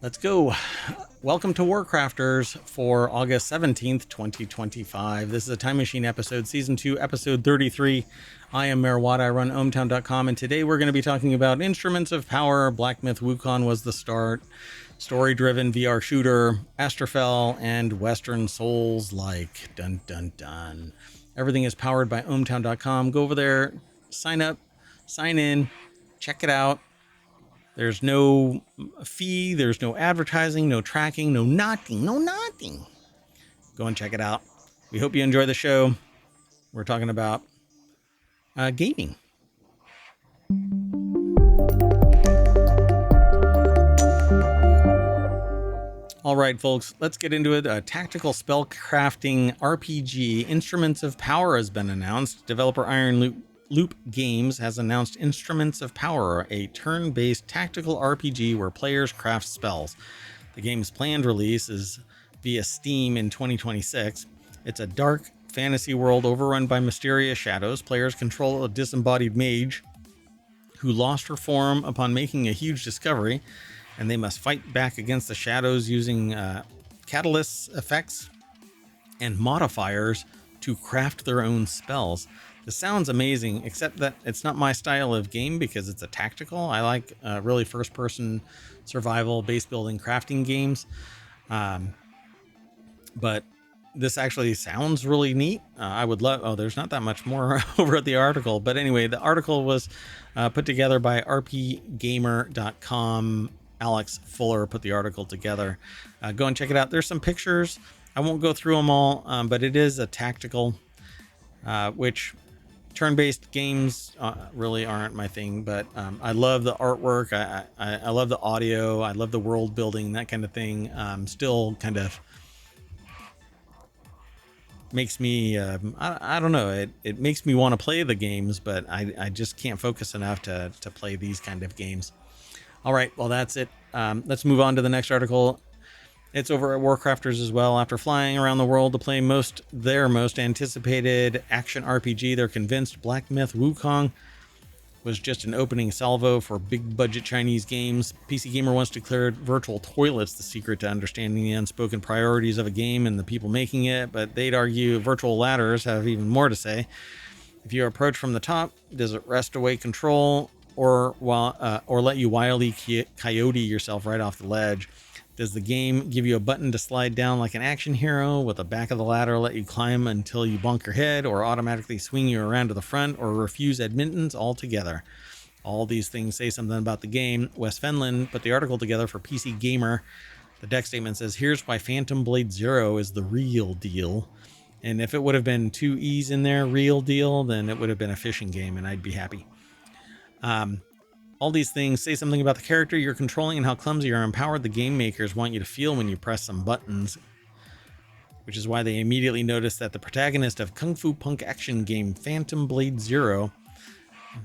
Let's go. Welcome to WarCrafters for August 17th, 2025. This is a Time Machine episode, Season 2, Episode 33. I am MayorWatt. I run ohmTown.com, and today we're going to be talking about Instruments of Power. Black Myth Wukong was the start. Story-driven VR shooter, Asterfel, and Western Souls-like. Dun, dun, dun. Everything is powered by ohmTown.com. Go over there, sign up, sign in, check it out. There's no fee, there's no advertising, no tracking, no nothing. Go and check it out. We hope you enjoy the show. We're talking about gaming. All right, folks, let's get into it. A tactical spellcrafting RPG, Instruments of Power, has been announced. Developer Iron Loop Games has announced Instruments of Power, a turn-based tactical RPG where players craft spells. The game's planned release is via Steam in 2026. It's a dark fantasy world overrun by mysterious shadows. Players control a disembodied mage who lost her form upon making a huge discovery, and they must fight back against the shadows using catalysts, effects, and modifiers to craft their own spells. This sounds amazing, except that it's not my style of game because it's a tactical. I like really first-person survival, base-building, crafting games. But this actually sounds really neat. I would love... Oh, there's not that much more over at the article. But anyway, the article was put together by rpgamer.com. Alex Fuller put the article together. Go and check it out. There's some pictures. I won't go through them all, but it is a tactical, which... turn-based games really aren't my thing, but I love the artwork. I love the audio. I love the world building, that kind of thing. Still kind of makes me, I don't know, it makes me want to play the games, but I just can't focus enough to play these kind of games. All right, well, that's it. Let's move on to the next article. It's over at WarCrafters as well. After flying around the world to play their most anticipated action RPG, they're convinced Black Myth Wukong was just an opening salvo for big-budget Chinese games. PC Gamer once declared virtual toilets the secret to understanding the unspoken priorities of a game and the people making it, but they'd argue virtual ladders have even more to say. If you approach from the top, does it wrest away control or let you wildly coyote yourself right off the ledge? Does the game give you a button to slide down like an action hero with the back of the ladder let you climb until you bonk your head, or automatically swing you around to the front, or refuse admittance altogether? All these things say something about the game. Wes Fenlon put the article together for PC Gamer. The deck statement says, "Here's why Phantom Blade Zero is the real deal." And if it would have been two E's in there, real deal, then it would have been a fishing game and I'd be happy. All these things say something about the character you're controlling and how clumsy or empowered the game makers want you to feel when you press some buttons, which is why they immediately noticed that the protagonist of Kung Fu Punk action game Phantom Blade Zero,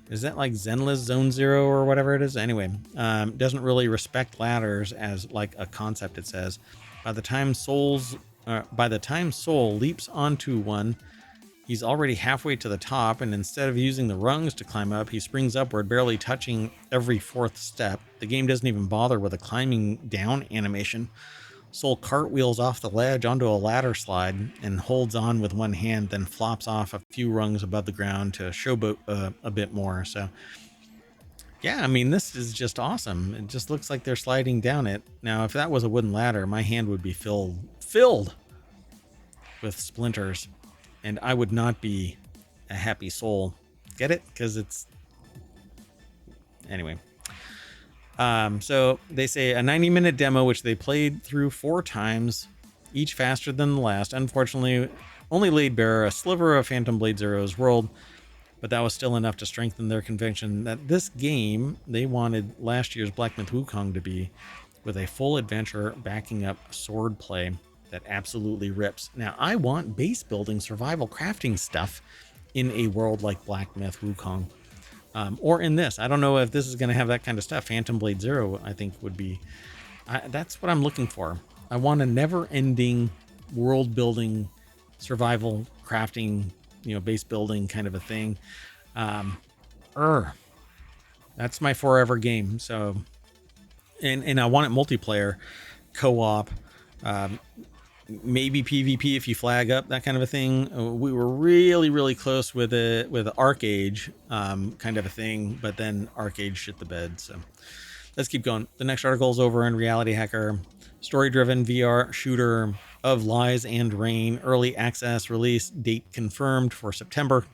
is that like Zenless Zone Zero or whatever it is? Anyway, doesn't really respect ladders as like a concept, it says. By the time Soul leaps onto one, he's already halfway to the top, and instead of using the rungs to climb up, he springs upward, barely touching every fourth step. The game doesn't even bother with a climbing down animation. Soul cartwheels off the ledge onto a ladder slide and holds on with one hand, then flops off a few rungs above the ground to showboat a bit more. So, yeah, I mean, this is just awesome. It just looks like they're sliding down it. Now, if that was a wooden ladder, my hand would be filled with splinters. And I would not be a happy soul. Get it? Because it's... Anyway. So they say a 90-minute demo, which they played through 4 times, each faster than the last. Unfortunately, only laid bare a sliver of Phantom Blade Zero's world, but that was still enough to strengthen their conviction that this game they wanted last year's Black Myth Wukong to be, with a full adventure backing up sword play that absolutely rips. Now, I want base building survival crafting stuff in a world like Black Myth Wukong. Or in this. I don't know if this is going to have that kind of stuff. Phantom Blade Zero, I think, would be... that's what I'm looking for. I want a never-ending world building, survival crafting, base building kind of a thing. That's my forever game. So and I want it multiplayer, co-op, maybe PvP if you flag up, that kind of a thing. We were really close with it with ArcAge, kind of a thing, but then ArcAge shit the bed. So let's keep going. The next article is over in RealityHacker. Story-driven VR shooter of Lies and Rain, early access release date confirmed for September.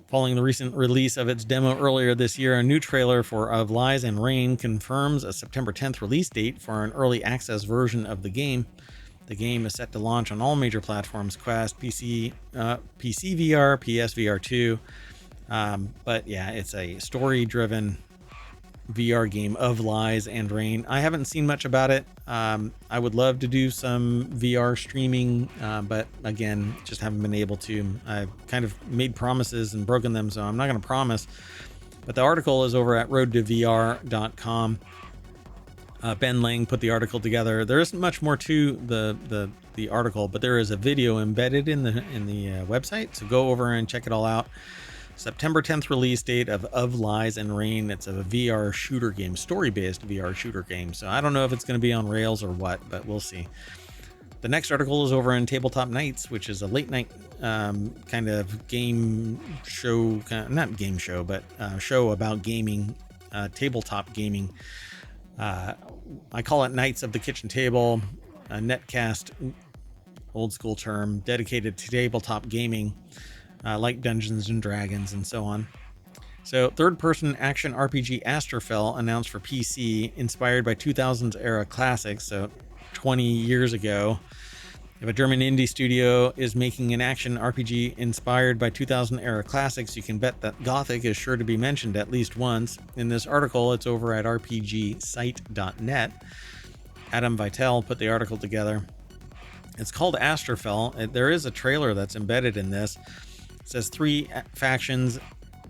Following the recent release of its demo earlier this year, a new trailer for Of Lies and Rain confirms a September 10th release date for an early access version of the game. The game is set to launch on all major platforms: Quest, PC VR, PSVR 2. But yeah, it's a story-driven VR game of Lies and Rain. I haven't seen much about it. I would love to do some VR streaming, but again, just haven't been able to. I've kind of made promises and broken them, so I'm not going to promise. But the article is over at roadtovr.com. Ben Lang put the article together. There isn't much more to the article, but there is a video embedded in the website, so go over and check it all out. September 10th release date of Lies and Rain. It's a VR shooter game, story-based VR shooter game. So I don't know if it's going to be on Rails or what, but we'll see. The next article is over in Tabletop Nights, which is a late night kind of game show, not game show, but show about gaming, tabletop gaming. I call it Knights of the Kitchen Table, a netcast, old school term, dedicated to tabletop gaming, like Dungeons and Dragons and so on. So, third-person action RPG Asterfel announced for PC, inspired by 2000s era classics, so 20 years ago. If a German indie studio is making an action RPG inspired by 2000 era classics, you can bet that Gothic is sure to be mentioned at least once. In this article, it's over at rpgsite.net. Adam Vitale put the article together. It's called Asterfel. There is a trailer that's embedded in this. It says 3 factions,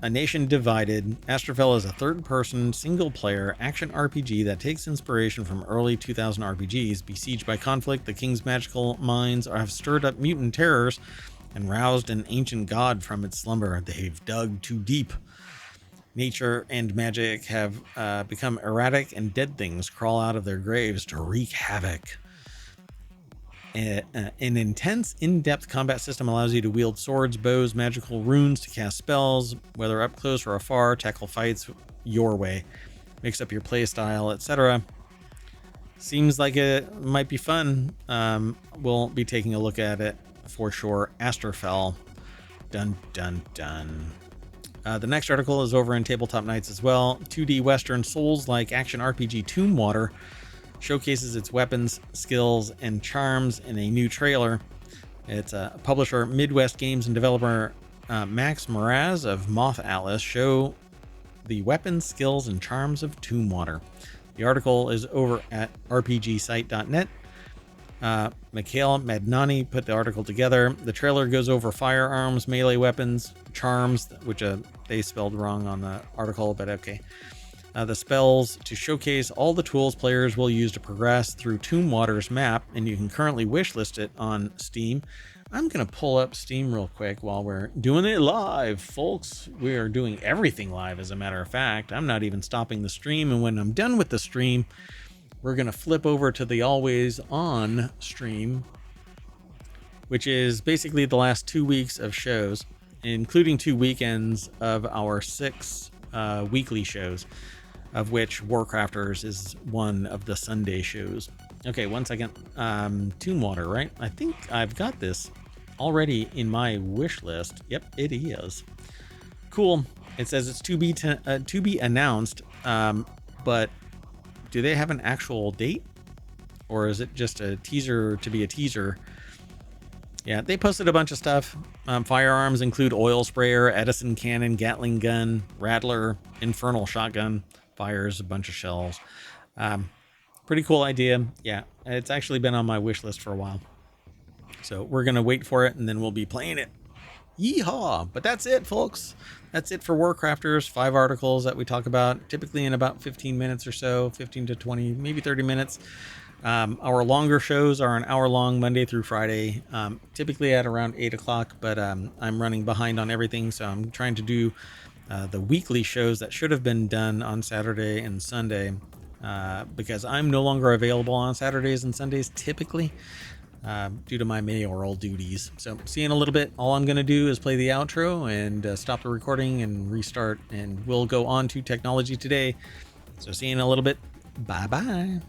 a nation divided. Asterfel is a third-person, single-player action RPG that takes inspiration from early 2000 RPGs. Besieged by conflict, the king's magical minds have stirred up mutant terrors and roused an ancient god from its slumber. They've dug too deep. Nature and magic have become erratic, and dead things crawl out of their graves to wreak havoc. An intense, in-depth combat system allows you to wield swords, bows, magical runes to cast spells, whether up close or afar, tackle fights your way, mix up your playstyle, etc. Seems like it might be fun. We'll be taking a look at it for sure. Asterfel. Dun, dun, dun. The next article is over in Tabletop Nights as well. 2D Western Souls-like action RPG Tomb Water showcases its weapons, skills, and charms in a new trailer. It's a publisher, Midwest Games, and developer Max Moraz of Moth Atlas show the weapons, skills, and charms of Tomb Water. The article is over at rpgsite.net. Mikhail Madnani put the article together. The trailer goes over firearms, melee weapons, charms, which they spelled wrong on the article, but okay. The spells to showcase all the tools players will use to progress through Tomb Water's map, and you can currently wishlist it on Steam. I'm going to pull up Steam real quick while we're doing it live, folks. We are doing everything live, as a matter of fact. I'm not even stopping the stream, and when I'm done with the stream, we're going to flip over to the always on stream, which is basically the last 2 weeks of shows, including 2 weekends of our 6 weekly shows, of which WarCrafters is one of the Sunday shows. Okay, 1 second. Tomb Water, right? I think I've got this already in my wish list. Yep, it is. Cool. It says it's to be announced, but do they have an actual date? Or is it just a teaser to be a teaser? Yeah, they posted a bunch of stuff. Firearms include oil sprayer, Edison cannon, Gatling gun, Rattler, infernal shotgun, fires a bunch of shells. Pretty cool idea. Yeah, it's actually been on my wish list for a while. So we're going to wait for it, and then we'll be playing it. Yeehaw! But that's it, folks. That's it for WarCrafters. 5 articles that we talk about, typically in about 15 minutes or so, 15 to 20, maybe 30 minutes. Our longer shows are an hour long, Monday through Friday, typically at around 8 o'clock, but I'm running behind on everything, so I'm trying to do the weekly shows that should have been done on Saturday and Sunday because I'm no longer available on Saturdays and Sundays typically, due to my mayoral duties. So see you in a little bit. All I'm going to do is play the outro and stop the recording and restart, and we'll go on to Technology Today. So see you in a little bit. Bye bye.